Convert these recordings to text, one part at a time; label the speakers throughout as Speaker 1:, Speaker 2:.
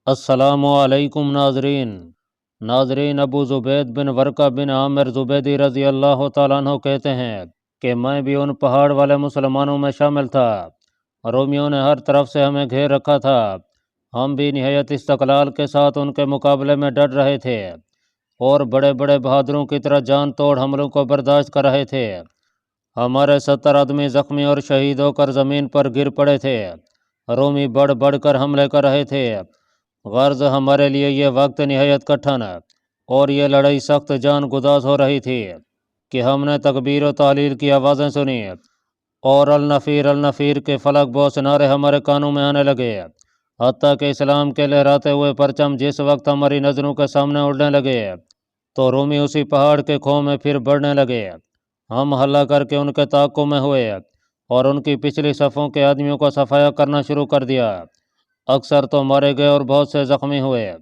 Speaker 1: السلام علیکم ناظرین ابو زبید بن ورقہ بن عامر زبیدی رضی اللہ تعالیٰ عنہ کہتے ہیں کہ میں بھی ان پہاڑ والے مسلمانوں میں شامل تھا۔ رومیوں نے ہر طرف سے ہمیں گھیر رکھا تھا۔ ہم بھی نہایت استقلال کے ساتھ ان کے مقابلے میں ڈٹ رہے تھے اور بڑے بڑے بہادروں کی طرح جان توڑ حملوں کو برداشت کر رہے تھے۔ ہمارے 70 آدمی زخمی اور شہید ہو کر زمین پر گر پڑے تھے۔ رومی بڑھ بڑھ کر حملے کر رہے تھے۔ غرض ہمارے لیے یہ وقت نہایت کٹھن اور یہ لڑائی سخت جان گداز ہو رہی تھی کہ ہم نے تکبیر و تحلیل کی آوازیں سنی اور النفیر النفیر کے فلک بوس نعرے ہمارے کانوں میں آنے لگے، حتیٰ کہ اسلام کے لہراتے ہوئے پرچم جس وقت ہماری نظروں کے سامنے اڑنے لگے تو رومی اسی پہاڑ کے کھو میں پھر بڑھنے لگے۔ ہم ہلہ کر کے ان کے تعاقب میں ہوئے اور ان کی پچھلی صفوں کے آدمیوں کو صفایا کرنا شروع کر دیا۔ اکثر تو مارے گئے اور بہت سے زخمی ہوئے۔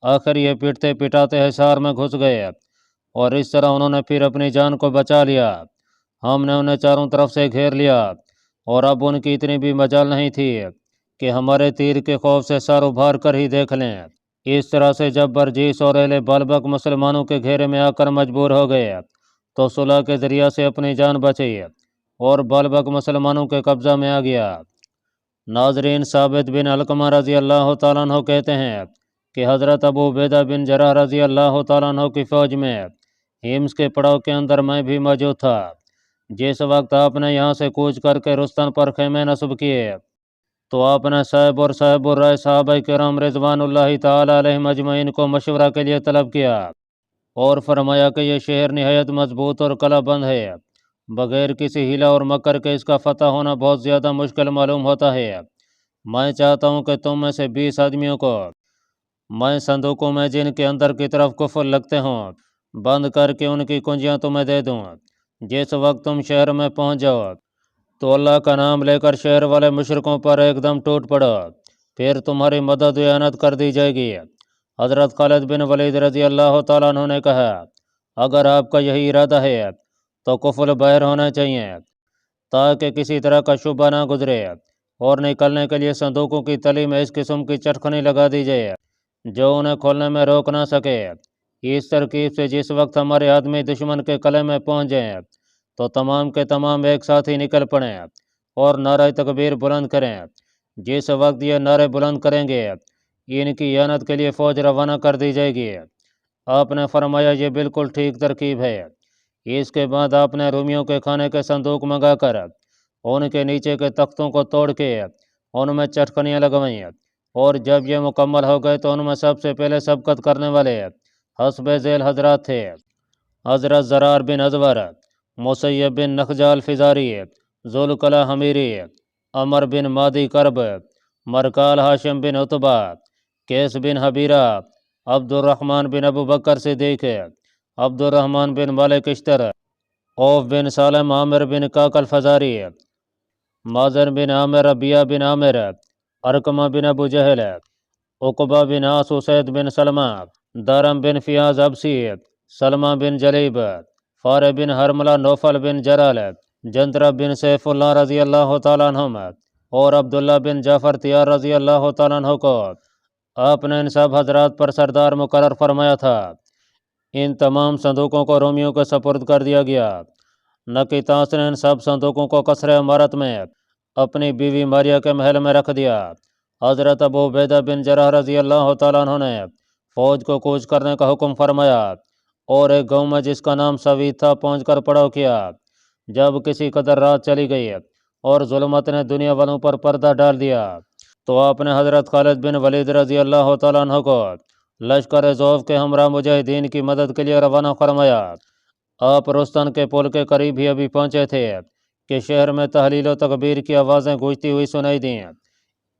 Speaker 1: آخر یہ پٹتے پٹاتے حصار میں گھس گئے اور اس طرح انہوں نے پھر اپنی جان کو بچا لیا۔ ہم نے انہیں چاروں طرف سے گھیر لیا اور اب ان کی اتنی بھی مجال نہیں تھی کہ ہمارے تیر کے خوف سے سر ابھار کر ہی دیکھ لیں۔ اس طرح سے جب برجیس اور اہل بالبک مسلمانوں کے گھیرے میں آ کر مجبور ہو گئے تو صلح کے ذریعہ سے اپنی جان بچی اور بالبک مسلمانوں کے قبضہ میں آ گیا۔ ناظرین، ثابت بن علقمہ رضی اللہ تعالیٰ عنہ کہتے ہیں کہ حضرت ابو عبیدہ بن جراح رضی اللہ تعالیٰ عنہ کی فوج میں ہیمس کے پڑاؤ کے اندر میں بھی موجود تھا۔ جس وقت آپ نے یہاں سے کوچ کر کے رستن پر خیمے نصب کیے تو آپ نے صاحب اور صاحب الرائے صحابہ کرام رضوان اللہ تعالیٰ علیہم اجمعین کو مشورہ کے لیے طلب کیا اور فرمایا کہ یہ شہر نہایت مضبوط اور قلعہ بند ہے، بغیر کسی ہیلا اور مکر کے اس کا فتح ہونا بہت زیادہ مشکل معلوم ہوتا ہے۔ میں چاہتا ہوں کہ تم میں سے 20 آدمیوں کو میں صندوقوں میں جن کے اندر کی طرف قفل لگتے ہوں بند کر کے ان کی کنجیاں تمہیں دے دوں۔ جس وقت تم شہر میں پہنچ جاؤ تو اللہ کا نام لے کر شہر والے مشرکوں پر ایک دم ٹوٹ پڑو، پھر تمہاری مدد و اعانت کر دی جائے گی۔ حضرت خالد بن ولید رضی اللہ تعالیٰ عنہ نے کہا، اگر آپ کا یہی ارادہ ہے تو قفل باہر ہونا چاہیے تاکہ کسی طرح کا شبہ نہ گزرے، اور نکلنے کے لیے صندوقوں کی تلی میں اس قسم کی چٹکنی لگا دی جائے جو انہیں کھولنے میں روک نہ سکے۔ اس ترکیب سے جس وقت ہمارے آدمی دشمن کے قلعے میں پہنچ جائیں تو تمام کے تمام ایک ساتھ ہی نکل پڑیں اور نعرہ تکبیر بلند کریں۔ جس وقت یہ نعرے بلند کریں گے ان کی اعانت کے لیے فوج روانہ کر دی جائے گی۔ آپ نے فرمایا، یہ بالکل ٹھیک ترکیب ہے۔ اس کے بعد آپ نے رومیوں کے کھانے کے صندوق منگا کر ان کے نیچے کے تختوں کو توڑ کے ان میں چٹکنیاں لگوائیں، اور جب یہ مکمل ہو گئے تو ان میں سب سے پہلے سبقت کرنے والے حسب ذیل حضرات تھے: حضرت زرار بن ازور، مسیب بن نخجال فزاری، ذوالقلع حمیری، عمر بن مادی کرب، مرکال ہاشم بن عتبہ، کیس بن حبیرہ، عبد الرحمن بن ابو بکر صدیق، عبد الرحمن بن مالک اشتر، اوف بن سالم، عامر بن کاکل فزاری، مازن بن عامر، ربیہ بن عامر، ارکمہ بن ابو جہل، عقبہ بن عاص، اسید بن سلمہ، دارم بن فیاض ابسی، سلمہ بن جلیب، فار بن حرملہ، نوفل بن جرال، جندرہ بن سیف اللہ رضی اللہ تعالیٰ عنہم اور عبداللہ بن جعفر تیار رضی اللہ تعالیٰ عنہ کو آپ نے ان سب حضرات پر سردار مقرر فرمایا تھا۔ ان تمام صندوقوں کو رومیوں کے سپرد کر دیا گیا۔ نکیتاس نے ان سب صندوقوں کو قصر عمارت میں اپنی بیوی ماریہ کے محل میں رکھ دیا۔ حضرت ابو عبیدہ بن جراح رضی اللہ تعالیٰ عنہ نے فوج کو کوچ کرنے کا حکم فرمایا اور ایک گاؤں میں جس کا نام سوید تھا پہنچ کر پڑاؤ کیا۔ جب کسی قدر رات چلی گئی اور ظلمت نے دنیا والوں پر پردہ ڈال دیا تو آپ نے حضرت خالد بن ولید رضی اللہ تعالیٰ عنہ کو لشکر ذوف کے ہمراہ مجاہدین کی مدد کے لیے روانہ فرمایا۔ آپ رستن کے پل کے قریب ہی ابھی پہنچے تھے کہ شہر میں تحلیل و تکبیر کی آوازیں گونجتی ہوئی سنائی دیں۔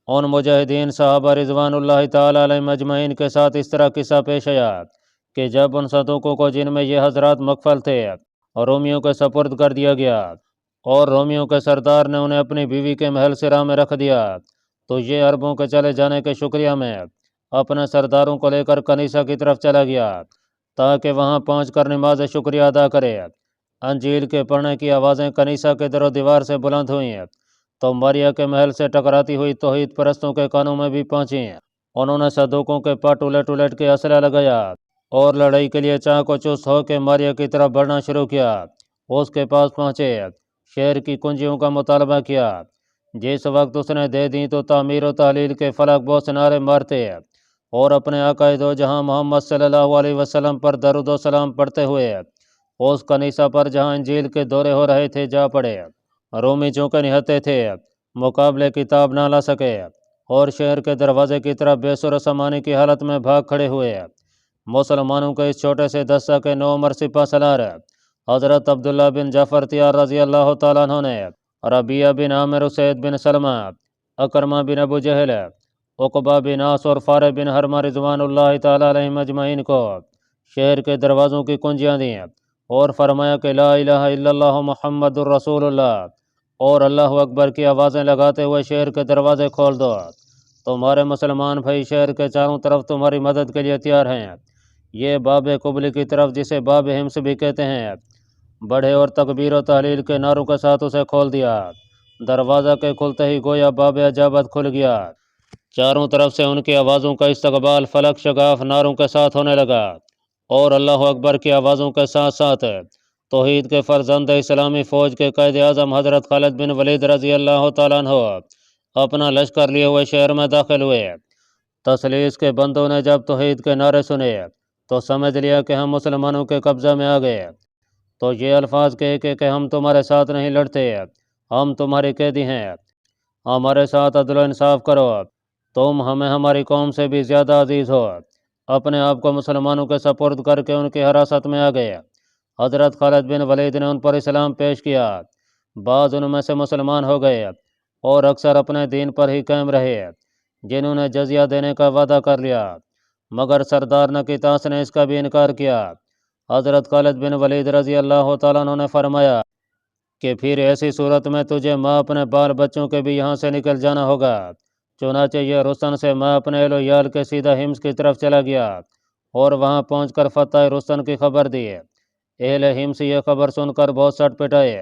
Speaker 1: ان مجاہدین صحابہ رضوان اللہ تعالیٰ علیہم اجمعین کے ساتھ اس طرح قصہ پیش آیا کہ جب ان صندوقوں کو جن میں یہ حضرات مقفل تھے رومیوں کے سپرد کر دیا گیا اور رومیوں کے سردار نے انہیں اپنی بیوی کے محل سرا میں رکھ دیا تو یہ عربوں کے چلے جانے کے شکریہ میں اپنے سرداروں کو لے کر کنیسہ کی طرف چلا گیا تاکہ وہاں پہنچ کر نماز شکریہ ادا کرے۔ انجیل کے پڑھنے کی آوازیں کنیسہ کے در و دیوار سے بلند ہوئیں تو ماریہ کے محل سے ٹکراتی ہوئی توحید پرستوں کے کانوں میں بھی پہنچیں۔ انہوں نے صدوقوں کے پٹ الٹ الٹ کے اسلحہ لگایا اور لڑائی کے لیے چاق و چست ہو کے ماریا کی طرف بڑھنا شروع کیا۔ اس کے پاس پہنچے، شہر کی کنجیوں کا مطالبہ کیا۔ جس وقت اس نے دے دی تو تعمیر و تحلیل کے فلک بہت نعرے مارتے اور اپنے آقا دو جہاں محمد صلی اللہ علیہ وسلم پر درود و سلام پڑھتے ہوئے اس کنیسہ پر جہاں انجیل کے دورے ہو رہے تھے جا پڑے۔ رومی چونکہ نہتے تھے، مقابلے کتاب نہ لا سکے اور شہر کے دروازے کی طرف بے سر و سامانی کی حالت میں بھاگ کھڑے ہوئے۔ مسلمانوں کے اس چھوٹے سے دستہ کے 9 عمر سپہ سالار حضرت عبداللہ بن جعفر تیار رضی اللہ تعالیٰ عنہ نے ربیعہ بن عامر، اسید بن سلمہ، اکرمہ بن ابو جہل، عقبہ بن عاص اور فارع بن حرمہ رضوان اللہ تعالیٰ علیہم اجمعین کو شہر کے دروازوں کی کنجیاں دیں اور فرمایا کہ لا الہ الا اللہ محمد الرسول اللہ، اور اللہ اکبر کی آوازیں لگاتے ہوئے شہر کے دروازے کھول دو۔ تمہارے مسلمان بھائی شہر کے چاروں طرف تمہاری مدد کے لیے تیار ہیں۔ یہ باب قبلی کی طرف، جسے باب ہمس بھی کہتے ہیں، بڑھے اور تکبیر و تحلیل کے نعروں کے ساتھ اسے کھول دیا۔ دروازہ کے کھلتے ہی گویا باب اجابت کھل گیا۔ چاروں طرف سے ان کی آوازوں کا استقبال فلک شگاف نعروں کے ساتھ ہونے لگا اور اللہ اکبر کی آوازوں کے ساتھ ساتھ توحید کے فرزند اسلامی فوج کے قائد اعظم حضرت خالد بن ولید رضی اللہ تعالیٰ عنہ اپنا لشکر لیے ہوئے شہر میں داخل ہوئے۔ تثلیث کے بندوں نے جب توحید کے نعرے سنے تو سمجھ لیا کہ ہم مسلمانوں کے قبضہ میں آ گئے، تو یہ الفاظ کہے کہ ہم تمہارے ساتھ نہیں لڑتے، ہم تمہاری قیدی ہیں، ہمارے ساتھ عدل و انصاف کرو، تم ہمیں ہماری قوم سے بھی زیادہ عزیز ہو۔ اپنے آپ کو مسلمانوں کے سپرد کر کے ان کی حراست میں آ گئے۔ حضرت خالد بن ولید نے ان پر اسلام پیش کیا۔ بعض ان میں سے مسلمان ہو گئے اور اکثر اپنے دین پر ہی قائم رہے، جنہوں نے جزیہ دینے کا وعدہ کر لیا، مگر سردار نکیتاس نے اس کا بھی انکار کیا۔ حضرت خالد بن ولید رضی اللہ تعالیٰ عنہ نے فرمایا کہ پھر ایسی صورت میں تجھے ماں اپنے بال بچوں کے بھی یہاں سے نکل جانا ہوگا۔ چنانچہ یہ رستن سے ماں اپنے اہل و عیال کے سیدھا ہمس کی طرف چلا گیا اور وہاں پہنچ کر فتح رستن کی خبر دی۔ اہل ہمس یہ خبر سن کر بہت سٹ پٹائے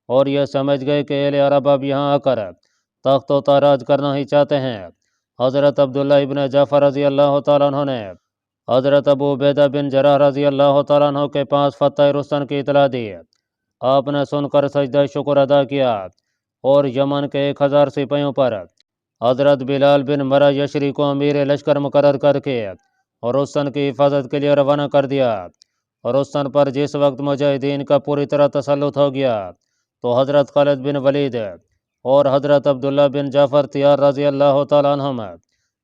Speaker 1: اور یہ سمجھ گئے کہ اہل عرب اب یہاں آ کر تخت و تاراج کرنا ہی چاہتے ہیں۔ حضرت عبداللہ ابن جعفر رضی اللہ تعالیٰ عنہ نے حضرت ابو عبیدہ بن جراح رضی اللہ تعالیٰ عنہ کے پاس فتح رستن کی اطلاع دی۔ آپ نے سن کر سجدہ شکر ادا کیا اور یمن کے 1000 سپاہیوں پر حضرت بلال بن مرہ یشری کو امیر لشکر مقرر کر کے رستن کی حفاظت کے لیے روانہ کر دیا۔ رستن پر جس وقت مجاہدین کا پوری طرح تسلط ہو گیا تو حضرت خالد بن ولید اور حضرت عبداللہ بن جعفر تیار رضی اللہ تعالیٰ عنہم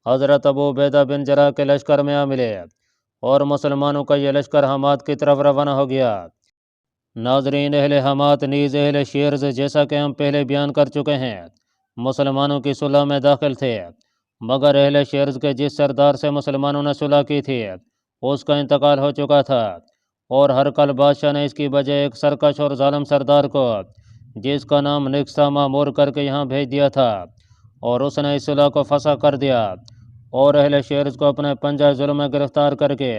Speaker 1: حضرت ابو عبیدہ بن جراح کے لشکر میں آ ملے اور مسلمانوں کا یہ لشکر حمات کی طرف روانہ ہو گیا۔ ناظرین، اہل حمات نیز اہل شیرز، جیسا کہ ہم پہلے بیان کر چکے ہیں، مسلمانوں کی صلح میں داخل تھے، مگر اہل شیرز کے جس سردار سے مسلمانوں نے صلح کی تھی اس کا انتقال ہو چکا تھا، اور ہرقل بادشاہ نے اس کی وجہ ایک سرکش اور ظالم سردار کو جس کا نام نکسا معمور کر کے یہاں بھیج دیا تھا، اور اس نے اس صلح کو فسخ کر دیا اور اہل شیرز کو اپنے پنجہ ظلم میں گرفتار کر کے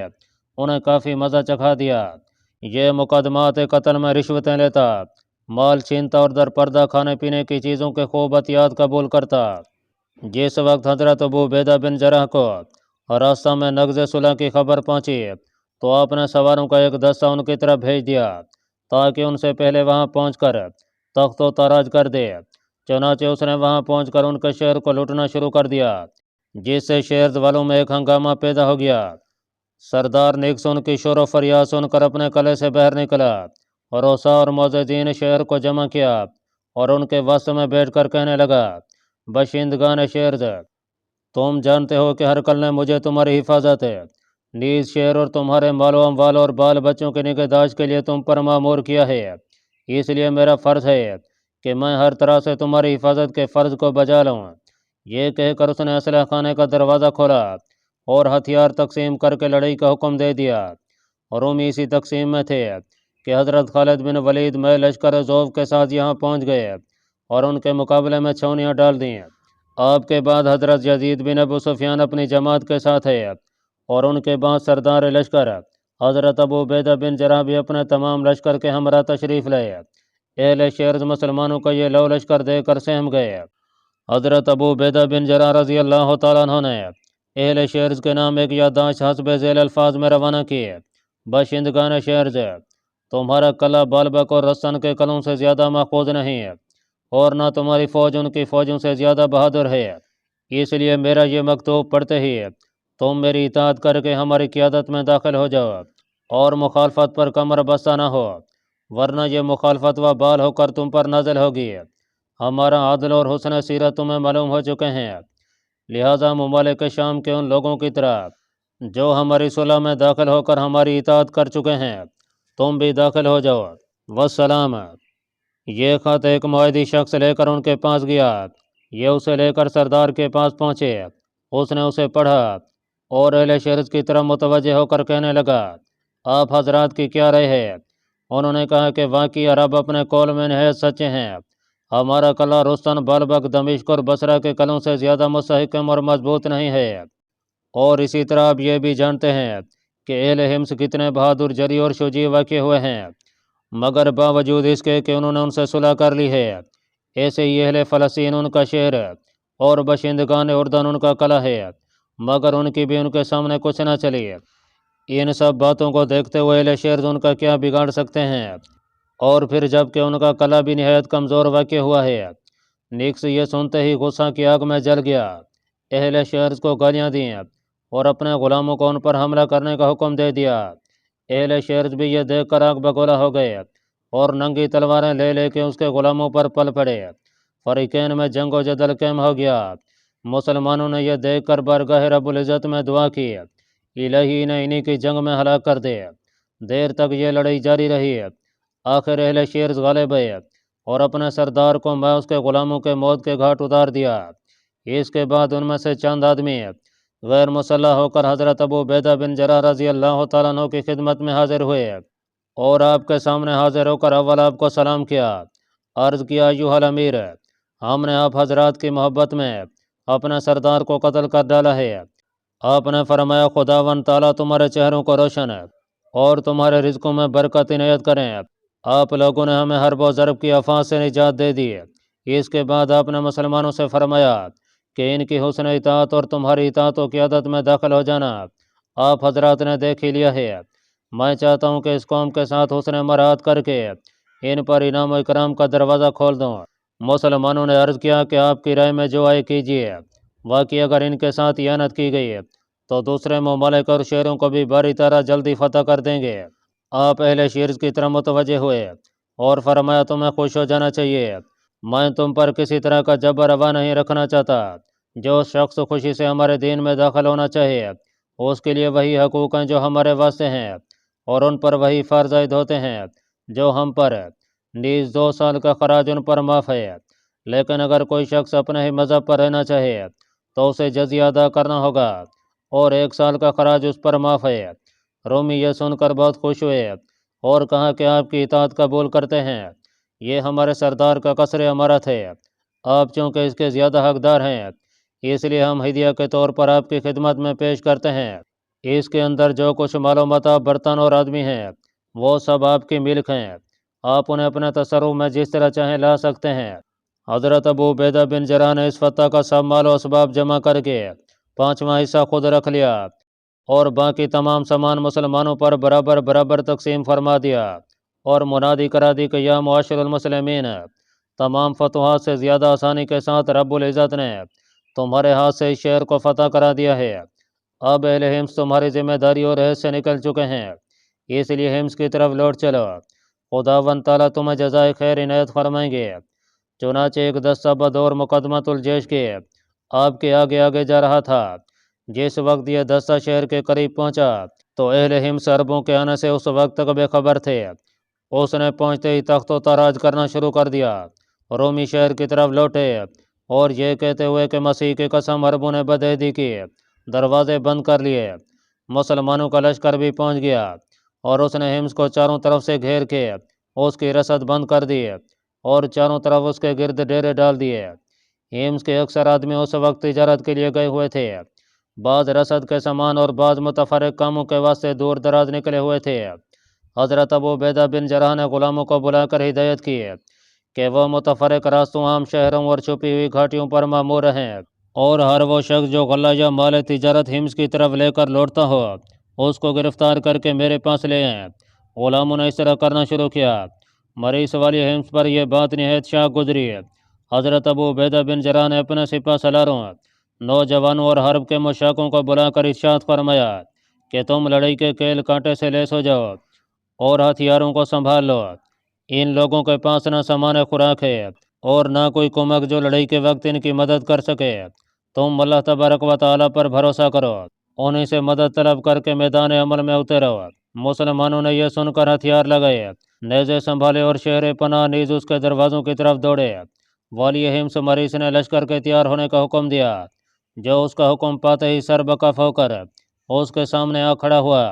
Speaker 1: انہیں کافی مزہ چکھا دیا۔ یہ مقدمات قتل میں رشوتیں لیتا، مال چھینتا اور در پردہ کھانے پینے کی چیزوں کے خوب عطیات قبول کرتا۔ جس وقت حضرت ابو عبیدہ بن جراح کو راستہ میں نقض صلح کی خبر پہنچی تو آپ نے سواروں کا ایک دستہ ان کی طرف بھیج دیا تاکہ ان سے پہلے وہاں پہنچ کر تخت و تاراج کر دے۔ چنانچہ اس نے وہاں پہنچ کر ان کے شہر کو لوٹنا شروع کر دیا، جس سے شہر والوں میں ایک ہنگامہ پیدا ہو گیا۔ سردار نکس ان کی شور و فریاد سن کر اپنے قلعے سے باہر نکلا اور روسا اور معززین شہر کو جمع کیا اور ان کے وسط میں بیٹھ کر کہنے لگا، باشندگان شہر، تم جانتے ہو کہ ہرقل نے مجھے تمہاری حفاظت نیز شہر اور تمہارے مال و اموال اور بال بچوں کی نگہداشت کے لیے تم پر مامور کیا ہے۔ اس لیے میرا فرض ہے کہ میں ہر طرح سے تمہاری حفاظت کے فرض کو بجا لوں۔ یہ کہہ کر اس نے اسلحہ خانے کا دروازہ کھولا اور ہتھیار تقسیم کر کے لڑائی کا حکم دے دیا۔ رومی اسی تقسیم میں تھے کہ حضرت خالد بن ولید میں لشکر ذوف کے ساتھ یہاں پہنچ گئے اور ان کے مقابلے میں چھاؤنیاں ڈال دیں۔ آپ کے بعد حضرت یزید بن ابو سفیان اپنی جماعت کے ساتھ ہے اور ان کے بعد سردار لشکر حضرت ابو عبیدہ بن جراح بھی اپنے تمام لشکر کے ہمراہ تشریف لائے۔ اہل شیرز مسلمانوں کا یہ لو لشکر دے کر سہم گئے۔ حضرت ابو عبیدہ بن جراح رضی اللہ تعالیٰ عنہ نے اہل شہرز کے نام ایک یادداشت حسب ذیل الفاظ میں روانہ کی۔ باشندگان شہرز، تمہارا قلعہ بالبک اور رستن کے قلعوں سے زیادہ محفوظ نہیں ہے، اور نہ تمہاری فوج ان کی فوجوں سے زیادہ بہادر ہے۔ اس لیے میرا یہ مکتوب پڑھتے ہی تم میری اطاعت کر کے ہماری قیادت میں داخل ہو جاؤ اور مخالفت پر کمر بستہ نہ ہو، ورنہ یہ مخالفت و بال ہو کر تم پر نازل ہوگی۔ ہمارا عدل اور حسن سیرت تمہیں معلوم ہو چکے ہیں، لہٰذا ممالک شام کے ان لوگوں کی طرح جو ہماری صلح میں داخل ہو کر ہماری اطاعت کر چکے ہیں، تم بھی داخل ہو جاؤ۔ والسلام۔ یہ خط ایک معاہدی شخص لے کر ان کے پاس گیا۔ یہ اسے لے کر سردار کے پاس پہنچے۔ اس نے اسے پڑھا اور اہل شہرز کی طرف متوجہ ہو کر کہنے لگا، آپ حضرات کی کیا رائے ہے؟ انہوں نے کہا کہ واقعی عرب اپنے قول میں نہایت سچے ہیں۔ ہمارا قلعہ رستن، بالبک، دمشق اور بصرہ کے قلعوں سے زیادہ مستحکم اور مضبوط نہیں ہے، اور اسی طرح آپ یہ بھی جانتے ہیں کہ اہل حمص کتنے بہادر، جری اور شجاع واقع ہوئے ہیں، مگر باوجود اس کے کہ انہوں نے ان سے صلح کر لی ہے، ایسے ہی اہل فلسطین ان کا شہر اور باشندگان اردن ان کا قلعہ ہے، مگر ان کی بھی ان کے سامنے کچھ نہ چلی۔ ان سب باتوں کو دیکھتے ہوئے اہل شہر ان کا کیا بگاڑ سکتے ہیں؟ اور پھر جب کہ ان کا قلعہ بھی نہایت کمزور واقع ہوا ہے۔ نیکس یہ سنتے ہی غصہ کی آگ میں جل گیا، اہل شہر کو گالیاں دیں اور اپنے غلاموں کو ان پر حملہ کرنے کا حکم دے دیا۔ اہل شہر بھی یہ دیکھ کر آگ بگولا ہو گئے اور ننگی تلواریں لے لے کے اس کے غلاموں پر پل پڑے۔ فریقین میں جنگ و جدل قائم ہو گیا۔ مسلمانوں نے یہ دیکھ کر بارگاہ رب العزت میں دعا کی، الہی انہیں انہی کی جنگ میں ہلاک کر دے۔ دیر تک یہ لڑائی جاری رہی۔ آخر اہل شہر غالب ہوئے اور اپنے سردار کو میں اس کے غلاموں کے موت کے گھاٹ اتار دیا۔ اس کے بعد ان میں سے چند آدمی غیر مسلح ہو کر حضرت ابو عبیدہ بن جراح رضی اللہ تعالیٰ عنہ کی خدمت میں حاضر ہوئے اور آپ کے سامنے حاضر ہو کر اول آپ کو سلام کیا۔ عرض کیا، ایھا الامیر، ہم نے آپ حضرات کی محبت میں اپنے سردار کو قتل کر ڈالا ہے۔ آپ نے فرمایا، خداوند تعالیٰ تمہارے چہروں کو روشن اور تمہارے رزقوں میں برکت عنایت کریں۔ آپ لوگوں نے ہمیں حرب و ضرب کی آفات سے نجات دے دی۔ اس کے بعد آپ نے مسلمانوں سے فرمایا کہ ان کی حسن اطاعت اور تمہاری اطاعت و قیادت میں داخل ہو جانا آپ حضرات نے دیکھ ہی لیا ہے۔ میں چاہتا ہوں کہ اس قوم کے ساتھ حسن مراد کر کے ان پر انعام و اکرام کا دروازہ کھول دوں۔ مسلمانوں نے عرض کیا کہ آپ کی رائے میں جو آئے کیجیے، واقعی اگر ان کے ساتھ اعانت کی گئی تو دوسرے ممالک اور شہروں کو بھی باری طرح جلدی فتح کر دیں گے۔ آپ اہل شہر کی طرف متوجہ ہوئے اور فرمایا، تمہیں خوش ہو جانا چاہیے، میں تم پر کسی طرح کا جبر روا نہیں رکھنا چاہتا۔ جو شخص خوشی سے ہمارے دین میں داخل ہونا چاہے اس کے لیے وہی حقوق ہیں جو ہمارے واسطے ہیں، اور ان پر وہی فرض عائد ہوتے ہیں جو ہم پر۔ نیز 2 سال کا خراج ان پر معاف ہے، لیکن اگر کوئی شخص اپنے ہی مذہب پر رہنا چاہے تو اسے جزیہ ادا کرنا ہوگا، اور 1 سال کا خراج اس پر معاف ہے۔ رومی یہ سن کر بہت خوش ہوئے اور کہا کہ آپ کی اطاعت قبول کرتے ہیں، یہ ہمارے سردار کا قصر امارت ہے، آپ چونکہ اس کے زیادہ حقدار ہیں، اس لیے ہم ہدیہ کے طور پر آپ کی خدمت میں پیش کرتے ہیں۔ اس کے اندر جو کچھ مال و متاع، برتن اور آدمی ہیں، وہ سب آپ کی ملک ہیں، آپ انہیں اپنے تصرف میں جس طرح چاہیں لا سکتے ہیں۔ حضرت ابو عبیدہ بن جراح نے اس فتح کا سب مال و اسباب جمع کر کے 5واں حصہ خود رکھ لیا اور باقی تمام سامان مسلمانوں پر برابر برابر تقسیم فرما دیا، اور منادی کرا دی کہ یا معاشر المسلمین، تمام فتوحات سے زیادہ آسانی کے ساتھ رب العزت نے تمہارے ہاتھ سے اس شہر کو فتح کرا دیا ہے۔ اب اہل حمص تمہاری ذمہ داری اور عہد سے نکل چکے ہیں، اس لیے حمص کی طرف لوٹ چلو، خداوند تعالیٰ تمہیں جزائے خیر عنایت فرمائیں گے۔ چنانچہ ایک دستہ بدور مقدمۃ الجیش کے آپ کے آگے آگے جا رہا تھا۔ جس وقت یہ دستہ شہر کے قریب پہنچا تو اہل حمص عربوں کے آنے سے اس وقت تک بے خبر تھے۔ اس نے پہنچتے ہی تخت و تاراج کرنا شروع کر دیا۔ رومی شہر کی طرف لوٹے اور یہ کہتے ہوئے کہ مسیح کی قسم، عربوں نے بدعہدی کی، دروازے بند کر لیے۔ مسلمانوں کا لشکر بھی پہنچ گیا اور اس نے حمص کو چاروں طرف سے گھیر کے اس کی رسد بند کر دی اور چاروں طرف اس کے گرد ڈیرے ڈال دیے۔ حمص کے اکثر آدمی اس وقت تجارت کے لیے گئے ہوئے تھے، بعض رسد کے سامان اور بعض متفرق کاموں کے واسطے دور دراز نکلے ہوئے تھے۔ حضرت ابو عبیدہ بن جراح نے غلاموں کو بلا کر ہدایت کی کہ وہ متفرق راستوں، عام شہروں اور چھپی ہوئی گھاٹیوں پر معمور رہیں۔ اور ہر وہ شخص جو غلہ یا مال تجارت حمص کی طرف لے کر لوٹتا ہو اس کو گرفتار کر کے میرے پاس لے آئیں۔ غلاموں نے اس طرح کرنا شروع کیا۔ مریض والی حمص پر یہ بات نہایت شاق گزری۔ حضرت ابو عبیدہ بن جراح نے اپنے سپہ سالاروں، نوجوانوں اور حرب کے مشاقوں کو بلا کر ارشاد فرمایا کہ تم لڑائی کے کیل کانٹے سے لیس ہو جاؤ اور ہتھیاروں کو سنبھال لو۔ ان لوگوں کے پاس نہ سامان خوراک ہے اور نہ کوئی کمک جو لڑائی کے وقت ان کی مدد کر سکے۔ تم اللہ تبارک و تعالیٰ پر بھروسہ کرو، انہیں سے مدد طلب کر کے میدان عمل میں اترو۔ مسلمانوں نے یہ سن کر ہتھیار لگائے، نیزے سنبھالے اور شہر پناہ نیز اس کے دروازوں کی طرف دوڑے۔ والی حمص مریض نے لشکر کے تیار ہونے کا حکم دیا، جو اس کا حکم پاتے ہی سر بکف ہو کر اس کے سامنے آ کھڑا ہوا۔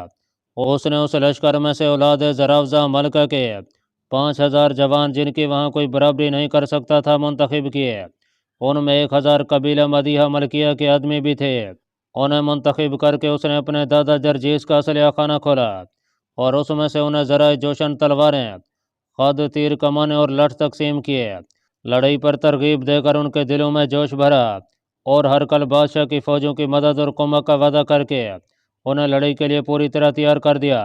Speaker 1: اس نے اس لشکر میں سے اولاد زراوزہ ملکہ کے 5000 جوان جن کی وہاں کوئی برابری نہیں کر سکتا تھا منتخب کیے۔ ان میں 1000 قبیلہ مدیحہ ملکیہ کے آدمی بھی تھے۔ انہیں منتخب کر کے اس نے اپنے دادا جرجیس کا اسلحہ خانہ کھولا اور اس میں سے انہیں ذرائع جوشن تلواریں، خد، تیر، کمانیں اور لٹھ تقسیم کیے۔ لڑائی پر ترغیب دے کر ان کے دلوں میں جوش بھرا اور ہر کل بادشاہ کی فوجوں کی مدد اور کمک کا وعدہ کر کے انہیں لڑائی کے لیے پوری طرح تیار کر دیا۔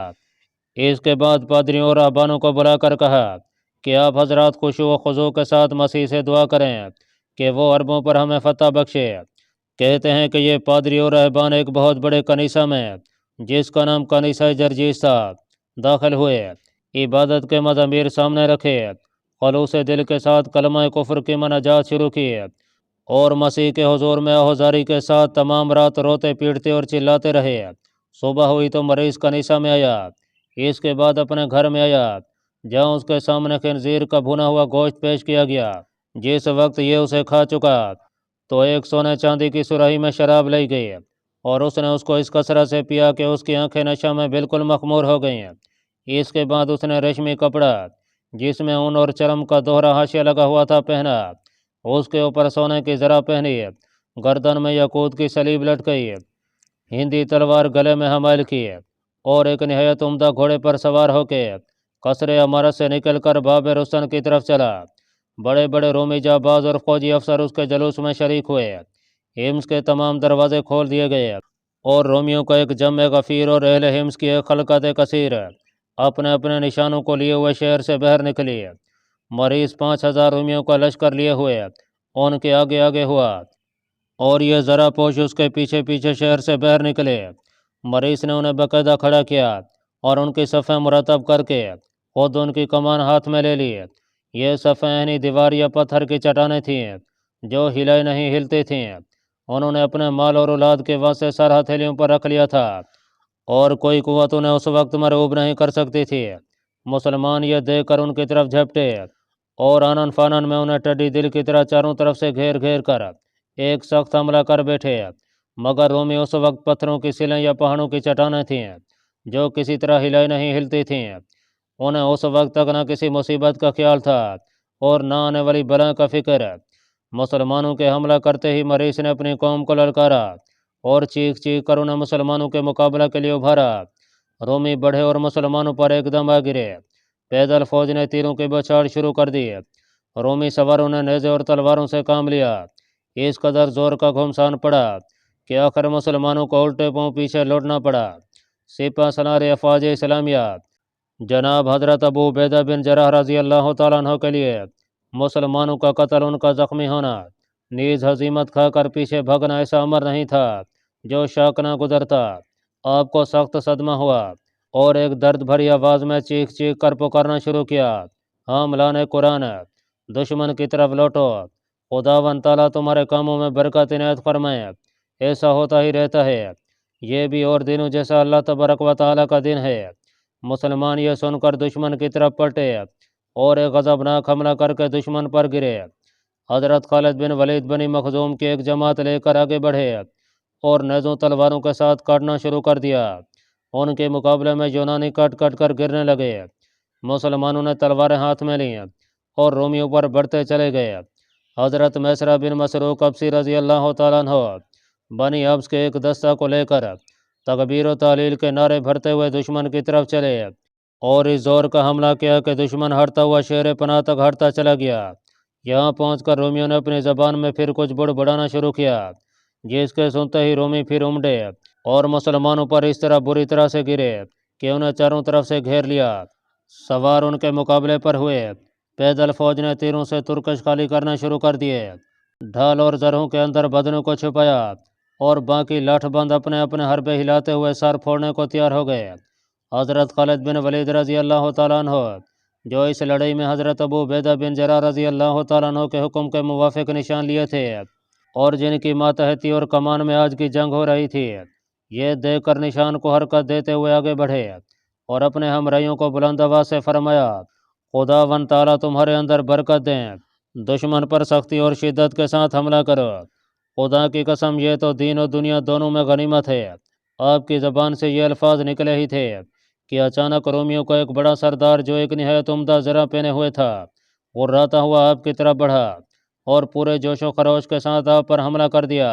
Speaker 1: اس کے بعد پادریوں اور رہبانوں کو بلا کر کہا کہ آپ حضرات خشوع و خضوع کے ساتھ مسیح سے دعا کریں کہ وہ عربوں پر ہمیں فتح بخشے۔ کہتے ہیں کہ یہ پادری اور رہبان ایک بہت بڑے کنیسہ میں جس کا نام کنیسہ جرجیس تھا داخل ہوئے، عبادت کے مضامیر سامنے رکھے، خلوص دل کے ساتھ کلمہ کفر کی مناجات شروع کی اور مسیح کے حضور میں آہوزاری کے ساتھ تمام رات روتے پیٹتے اور چلاتے رہے۔ صبح ہوئی تو مریض کنیسہ میں آیا۔ اس کے بعد اپنے گھر میں آیا جہاں اس کے سامنے خنزیر کا بھنا ہوا گوشت پیش کیا گیا۔ جس وقت یہ اسے کھا چکا تو ایک سونے چاندی کی سراہی میں شراب لی گئی اور اس نے اس کو اس کثرت سے پیا کہ اس کی آنکھیں نشہ میں بالکل مخمور ہو گئیں۔ اس کے بعد اس نے ریشمی کپڑا جس میں اون اور چرم کا دوہرا حاشیہ لگا ہوا تھا پہنا، اس کے اوپر سونے کی زرہ پہنی، گردن میں یاقوت کی سلیب لٹکئی، ہندی تلوار گلے میں حمائل کی اور ایک نہایت عمدہ گھوڑے پر سوار ہو کے قصر عمارت سے نکل کر باب رستن کی طرف چلا۔ بڑے بڑے رومی جانباز اور فوجی افسر اس کے جلوس میں شریک ہوئے۔ حمص کے تمام دروازے کھول دیے گئے اور رومیوں کا ایک جمع غفیر اور اہل حمص کی ایک خلقت کثیر اپنے اپنے نشانوں کو لیے ہوئے شہر سے باہر نکلی۔ مریض 5000 رومیوں کا لشکر لیے ہوئے ان کے آگے آگے ہوا اور یہ ذرا پوش اس کے پیچھے پیچھے شہر سے باہر نکلے۔ مریض نے انہیں باقاعدہ کھڑا کیا اور ان کی صفیں مرتب کر کے خود ان کی کمان ہاتھ میں لے لی۔ یہ صفیں عینی دیوار یا پتھر کی چٹانیں تھیں جو ہلائی نہیں ہلتی تھیں۔ انہوں نے اپنے مال اور اولاد کے واسطے سر ہتھیلیوں پر رکھ لیا تھا اور کوئی قوت انہیں اس وقت مرعوب نہیں کر سکتی تھی۔ مسلمان یہ دیکھ کر ان کی طرف جھپٹے اور آنن فانن میں انہیں ٹڈی دل کی طرح چاروں طرف سے گھیر گھیر کر ایک سخت حملہ کر بیٹھے۔ مگر رومی اس وقت پتھروں کی سلیں یا پہاڑوں کی چٹانیں تھیں جو کسی طرح ہلائی نہیں ہلتی تھیں۔ انہیں اس وقت تک نہ کسی مصیبت کا خیال تھا اور نہ آنے والی بلا کا فکر۔ مسلمانوں کے حملہ کرتے ہی مریض نے اپنی قوم کو للکارا اور چیخ چیخ کر انہیں مسلمانوں کے مقابلہ کے لیے ابھارا۔ رومی بڑھے اور مسلمانوں پر ایک دم آ گرے۔ پیدل فوج نے تیروں کی بچھاڑ شروع کر دی۔ رومی سواروں نے نیزے اور تلواروں سے کام لیا۔ اس قدر زور کا گھمسان پڑا کہ آخر مسلمانوں کو الٹے پاؤں پیچھے لوٹنا پڑا۔ سپہ سالار افواج اسلامیہ جناب حضرت ابو عبیدہ بن جراح رضی اللہ تعالیٰ عنہ کے لیے مسلمانوں کا قتل، ان کا زخمی ہونا، نیز ہزیمت کھا کر پیچھے بھگنا ایسا امر نہیں تھا جو شاک نہ گزرتا۔ آپ کو سخت صدمہ ہوا اور ایک درد بھری آواز میں چیخ چیخ کر پکارنا شروع کیا، حاملان قرآن، دشمن کی طرف لوٹو، خداوند تعالیٰ تمہارے کاموں میں برکت عنایت فرمائے۔ ایسا ہوتا ہی رہتا ہے، یہ بھی اور دنوں جیسا اللہ تبارک و تعالیٰ کا دن ہے۔ مسلمان یہ سن کر دشمن کی طرف پلٹے اور ایک غضبناک حملہ کر کے دشمن پر گرے۔ حضرت خالد بن ولید بن مخزوم کی ایک جماعت لے کر آگے بڑھے اور نیزوں تلواروں کے ساتھ کاٹنا شروع کر دیا۔ ان کے مقابلے میں یونانی کٹ کٹ کر گرنے لگے۔ مسلمانوں نے تلواریں ہاتھ میں لیں اور رومیوں پر بڑھتے چلے گئے۔ حضرت میسرہ بن مسروق ابسی رضی اللہ تعالیٰ عنہ بنی ابس کے ایک دستہ کو لے کر تکبیر و تحلیل کے نعرے بھرتے ہوئے دشمن کی طرف چلے اور اس زور کا حملہ کیا کہ دشمن ہٹتا ہوا شہر پناہ تک ہٹتا چلا گیا۔ یہاں پہنچ کر رومیوں نے اپنی زبان میں پھر کچھ بڑبڑانا شروع کیا، جس کے سنتے ہی رومی پھر امڑے اور مسلمانوں پر اس طرح بری طرح سے گرے کہ انہیں چاروں طرف سے گھیر لیا۔ سوار ان کے مقابلے پر ہوئے، پیدل فوج نے تیروں سے ترکش خالی کرنا شروع کر دیے، ڈھال اور زرہوں کے اندر بدنوں کو چھپایا اور باقی لاٹھ بند اپنے اپنے حربے ہلاتے ہوئے سر پھوڑنے کو تیار ہو گئے۔ حضرت خالد بن ولید رضی اللہ تعالیٰ عنہ، جو اس لڑائی میں حضرت ابو عبیدہ بن جراح رضی اللہ تعالیٰ عنہ کے حکم کے موافق نشان لیے تھے اور جن کی ماتحتی اور کمان میں آج کی جنگ ہو رہی تھی، یہ دیکھ کر نشان کو حرکت دیتے ہوئے آگے بڑھے اور اپنے ہمراہیوں کو بلند آواز سے فرمایا، خداوند تعالیٰ تمہارے اندر برکت دیں، دشمن پر سختی اور شدت کے ساتھ حملہ کرو، خدا کی قسم یہ تو دین و دنیا دونوں میں غنیمت ہے۔ آپ کی زبان سے یہ الفاظ نکلے ہی تھے کہ اچانک رومیوں کو ایک بڑا سردار جو ایک نہایت عمدہ زرہ پہنے ہوئے تھا، غراتا ہوا آپ کی طرف بڑھا اور پورے جوش و خروش کے ساتھ آپ پر حملہ کر دیا۔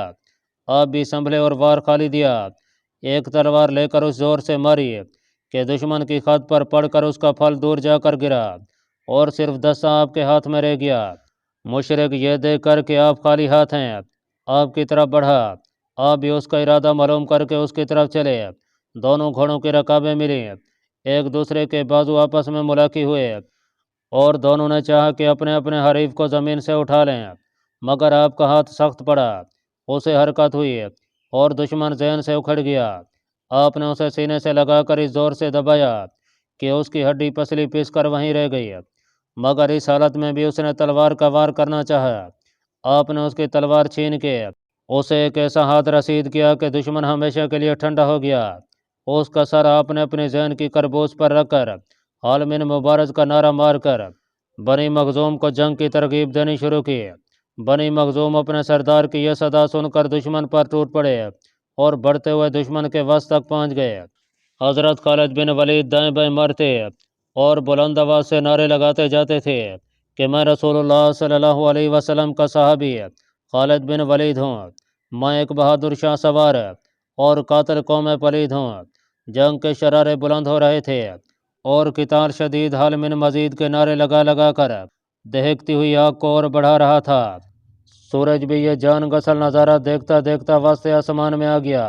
Speaker 1: آپ بھی سنبھلے اور وار خالی دیا، ایک تلوار لے کر اس زور سے ماری کہ دشمن کی خد پر پڑ کر اس کا پھل دور جا کر گرا اور صرف دستہ آپ کے ہاتھ میں رہ گیا۔ مشرک یہ دیکھ کر کہ آپ خالی ہاتھ ہیں، آپ کی طرف بڑھا، آپ بھی اس کا ارادہ معلوم کر کے اس کی طرف چلے۔ دونوں گھوڑوں کی رکابیں ملی، ایک دوسرے کے بازو آپس میں ملاقی ہوئے اور دونوں نے چاہا کہ اپنے اپنے حریف کو زمین سے اٹھا لیں، مگر آپ کا ہاتھ سخت پڑا، اسے حرکت ہوئی اور دشمن ذہن سے اکھڑ گیا۔ آپ نے اسے سینے سے لگا کر اس زور سے دبایا کہ اس کی ہڈی پسلی پس کر وہیں رہ گئی، مگر اس حالت میں بھی اس نے تلوار کا وار کرنا چاہا۔ آپ نے اس کی تلوار چھین کے اسے ایک ایسا ہاتھ رسید کیا کہ دشمن ہمیشہ کے لیے ٹھنڈا ہو گیا۔ اس کا سر آپ نے اپنی ذہن کی کربوس پر رکھ کر عالمین مبارز کا نعرہ مار کر بنی مخزوم کو جنگ کی ترغیب دینی شروع کی۔ بنی مخزوم اپنے سردار کی یہ صدا سن کر دشمن پر ٹوٹ پڑے اور بڑھتے ہوئے دشمن کے وسط تک پہنچ گئے۔ حضرت خالد بن ولید دائیں بائیں مارتے اور بلند آواز سے نعرے لگاتے جاتے تھے کہ میں رسول اللہ صلی اللہ علیہ وسلم کا صحابی خالد بن ولید ہوں، میں ایک بہادر شاہ سوار اور قاتل قوم پلید ہوں۔ جنگ کے شرارے بلند ہو رہے تھے اور قتال شدید حال من مزید کے نعرے لگا لگا کر دہکتی ہوئی آگ کو اور بڑھا رہا تھا۔ سورج بھی یہ جان غسل نظارہ دیکھتا دیکھتا وسط آسمان میں آ گیا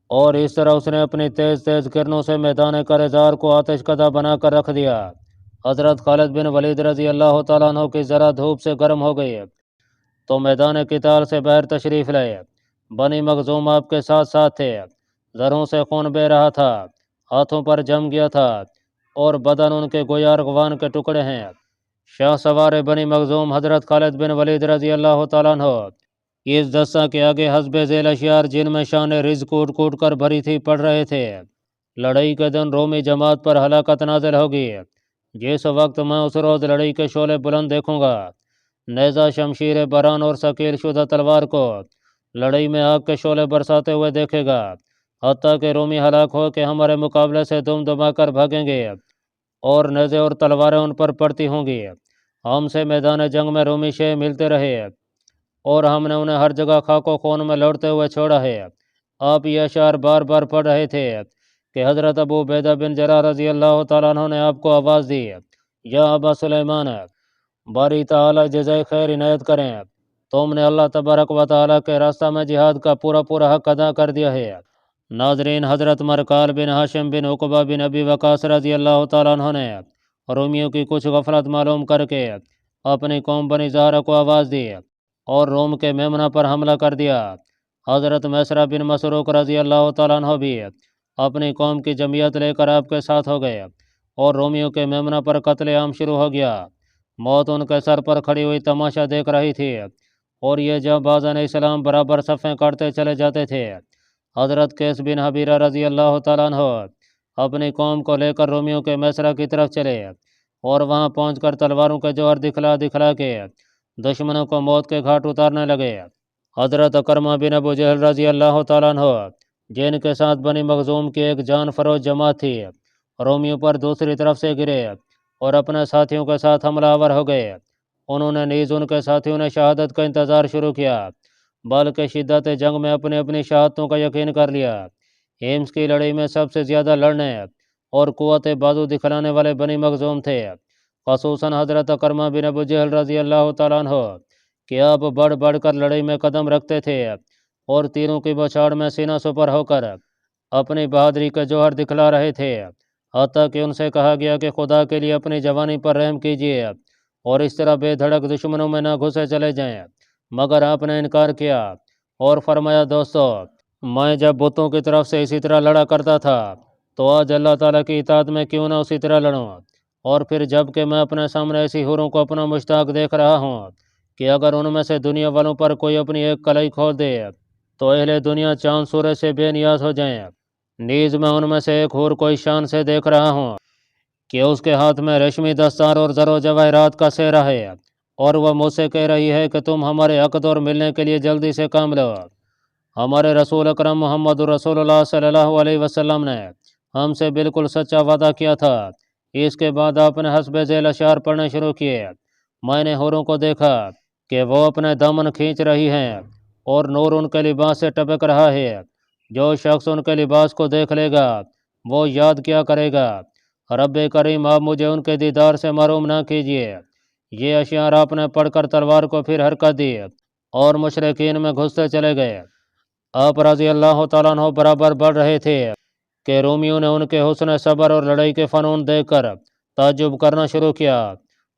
Speaker 1: اور اس طرح اس نے اپنی تیز تیز کرنوں سے میدان کرزار کو آتش کدہ بنا کر رکھ دیا۔ حضرت خالد بن ولید رضی اللہ تعالیٰ عنہ کی ذرا دھوپ سے گرم ہو گئی تو میدان قتال سے باہر تشریف لائے۔ بنی مخزوم آپ کے ساتھ ساتھ تھے، زروں سے خون بہ رہا تھا، ہاتھوں پر جم گیا تھا اور بدن ان کے گویا ارغوان کے ٹکڑے ہیں۔ شاہ سوار بنی مخزوم حضرت خالد بن ولید رضی اللہ تعالیٰ عنہ اس دستہ کے آگے حسب ذیل اشعار جن میں شان رز کوٹ کوٹ کر بھری تھی پڑھ رہے تھے، لڑائی کے دن رومی جماعت پر ہلاکت نازل ہوگی، جس وقت میں اس روز لڑائی کے شعلے بلند دیکھوں گا، نیزہ شمشیر بران اور ثقیل شدہ تلوار کو لڑائی میں آگ کے شعلے برساتے ہوئے دیکھے گا، حتیٰ کہ رومی ہلاک ہو کے ہمارے مقابلے سے دم دما کر بھاگیں گے اور نیزے اور تلواریں ان پر پڑتی ہوں گی۔ ہم سے میدان جنگ میں رومی شے ملتے رہے اور ہم نے انہیں ہر جگہ خاک و خون میں لوٹتے ہوئے چھوڑا ہے۔ آپ یہ اشعار بار بار پڑھ رہے تھے کہ حضرت ابو عبیدہ بن جراح رضی اللہ تعالیٰ عنہ نے آپ کو آواز دی، یا ابا سلیمان، باری تعالیٰ جزائے خیر عنایت کریں، تم نے اللہ تبارک و تعالیٰ کے راستہ میں جہاد کا پورا پورا حق ادا کر دیا ہے۔ ناظرین، حضرت مرکال بن ہاشم بن عقبہ بن ابی وقاص رضی اللہ تعالیٰ عنہ نے رومیوں کی کچھ غفلت معلوم کر کے اپنی قوم بنی زہرہ کو آواز دی اور روم کے میمنہ پر حملہ کر دیا۔ حضرت میسرہ بن مسروق رضی اللہ تعالیٰ عنہ بھی اپنی قوم کی جمعیت لے کر آپ کے ساتھ ہو گئے اور رومیوں کے میمنہ پر قتل عام شروع ہو گیا۔ موت ان کے سر پر کھڑی ہوئی تماشا دیکھ رہی تھی اور یہ جب بازان اسلام برابر صفیں کاٹتے چلے جاتے تھے۔ حضرت قیس بن حبیرہ رضی اللہ تعالیٰ عنہ اپنی قوم کو لے کر رومیوں کے میسرہ کی طرف چلے اور وہاں پہنچ کر تلواروں کے جوہر دکھلا دکھلا کے دشمنوں کو موت کے گھاٹ اتارنے لگے۔ حضرت اکرمہ بن ابو جہل رضی اللہ تعالیٰ عنہ، جن کے ساتھ بنی مخزوم کی ایک جان فروز جماعت تھی، رومیوں پر دوسری طرف سے گرے اور اپنے ساتھیوں کے ساتھ حملہ آور ہو گئے۔ انہوں نے نیز ان کے ساتھیوں نے شہادت کا انتظار شروع کیا، بلکہ شدت جنگ میں اپنی اپنی شہادتوں کا یقین کر لیا۔ ہیمس کی لڑائی میں سب سے زیادہ لڑنے اور قوت بازو دکھلانے والے بنی مخزوم تھے۔ خصوصاً حضرت کرمہ بن ابو جہل رضی اللہ تعالیٰ عنہ کہ آپ بڑھ بڑھ کر لڑائی میں قدم رکھتے تھے اور تیروں کی بوچھاڑ میں سینہ سپر ہو کر اپنی بہادری کا جوہر دکھلا رہے تھے، حتیٰ کہ ان سے کہا گیا کہ خدا کے لیے اپنی جوانی پر رحم کیجیے اور اس طرح بے دھڑک دشمنوں میں نہ گھسے چلے جائیں، مگر آپ نے انکار کیا اور فرمایا دوستو میں جب بتوں کی طرف سے اسی طرح لڑا کرتا تھا تو آج اللہ تعالیٰ کی اطاعت میں کیوں نہ اسی طرح لڑوں، اور پھر جب کہ میں اپنے سامنے ایسی حوروں کو اپنا مشتاق دیکھ رہا ہوں کہ اگر ان میں سے دنیا والوں پر کوئی اپنی ایک کلائی کھول دے تو اہل دنیا چاند سورج سے بے نیاز ہو جائیں، نیز میں ان میں سے ایک حور کو اس شان سے دیکھ رہا ہوں کہ اس کے ہاتھ میں ریشمی دستار اور زر و جواہرات کا سہرا ہے، اور وہ مجھ سے کہہ رہی ہے کہ تم ہمارے عقد اور ملنے کے لیے جلدی سے کام لو۔ ہمارے رسول اکرم محمد رسول اللہ صلی اللہ علیہ وسلم نے ہم سے بالکل سچا وعدہ کیا تھا۔ اس کے بعد آپ نے حسب ذیل اشعار پڑھنے شروع کیے۔ میں نے حوروں کو دیکھا کہ وہ اپنے دامن کھینچ رہی ہیں اور نور ان کے لباس سے ٹپک رہا ہے، جو شخص ان کے لباس کو دیکھ لے گا وہ یاد کیا کرے گا، رب کریم آپ مجھے ان کے دیدار سے محروم نہ کیجیے۔ یہ اشعار آپ نے پڑھ کر تلوار کو پھر حرکت دی اور مشرکین میں گھستے چلے گئے۔ آپ رضی اللہ تعالیٰ عنہ برابر بڑھ رہے تھے کہ رومیوں نے ان کے حسن صبر اور لڑائی کے فنون دیکھ کر تعجب کرنا شروع کیا۔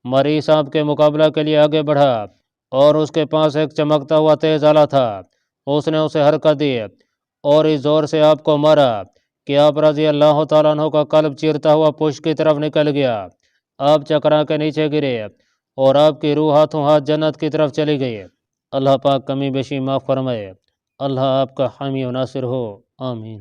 Speaker 1: مریض آپ کے مقابلہ کے لیے آگے بڑھا اور اس کے پاس ایک چمکتا ہوا تیز آلہ تھا۔ اس نے اسے حرکت دی اور اس زور سے آپ کو مارا کہ آپ رضی اللہ تعالیٰ عنہ کا قلب چیرتا ہوا پشت کی طرف نکل گیا۔ آپ چکرا کے نیچے گرے اور آپ کی روح ہاتھوں ہاتھ جنت کی طرف چلی گئی۔ اللہ پاک کمی بیشی معاف فرمائے۔ اللہ آپ کا حامی و ناصر ہو، آمین۔